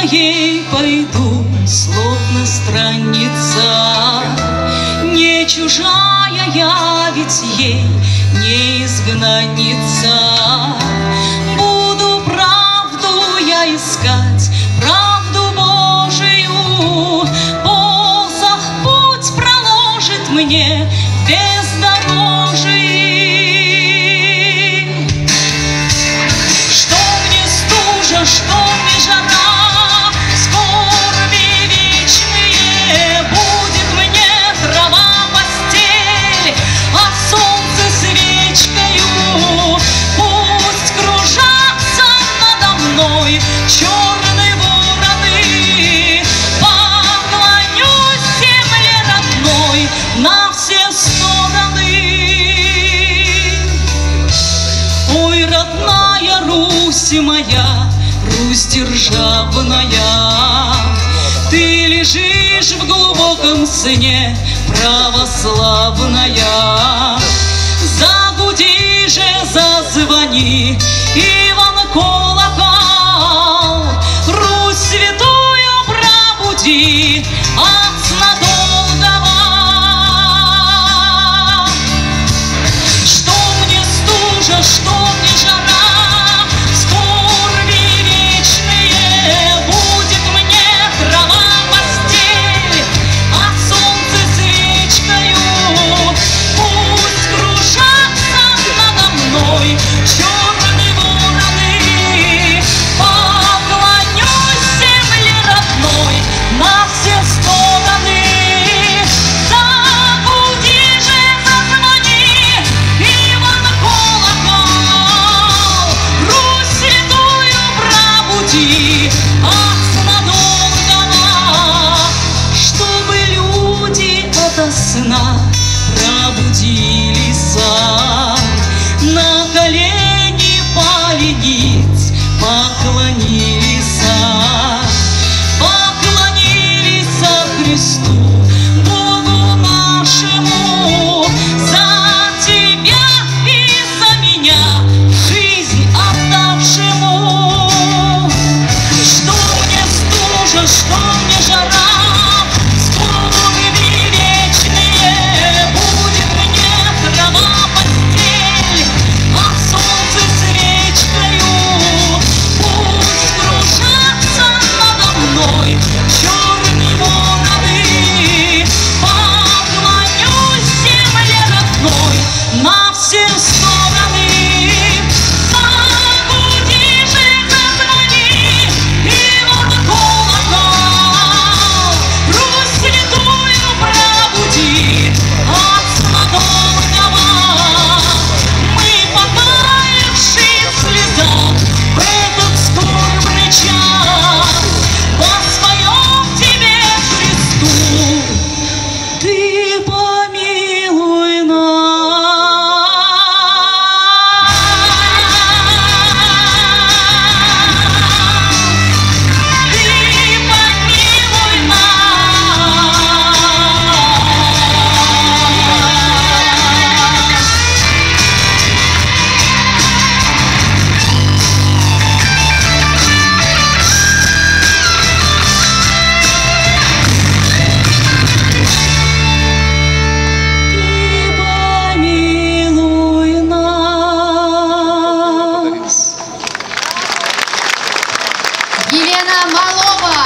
моей пойду, словно странница. Не чужая я, ведь ей не изгнанница. Буду правду я искать, правду Божию. Бог путь проложит мне бездорожий. Что мне стужа, что мне жара, скорби вечные, будет мне трава постель, а солнце свечкою. Пусть кружатся надо мной черные вороны, поклонюсь земле родной на все стороны. Ой, родная Русь моя, Русь державная, ты лежишь в глубоком сне, православная. Загуди же, зазвони, Иван колокол, Русь святую пробуди от сна долгого. Что мне стужа, что мне жара, скорби вечные, будет мне трава постель, а солнце свечкою. Пусть кружатся надо мной черные вороны, поклонюсь земле родной на все стороны. Загуди же, зазвони, Иван колокол, Русь святую пробуди от сна долгого. Чтобы люди ото сна пробудились, на колени пали ниц, поклонились, поклонились Христу, Богу нашему, за тебя и за меня жизнь отдавшему. Что мне стужа, что мне жара, скорби вечные, будет мне трава постель, а солнце свечкою. Пусть кружатся надо мной черные вороны, поклонюсь земле родной на все стороны. Загуди же, зазвони, Иван колокол, Русь святую пробуди от сна долгого. Мы, покаявшись в слезах, в этот скорбный час воспоем тебе, Христу, ты помилуй нас. Ты помилуй нас. Елена Малова.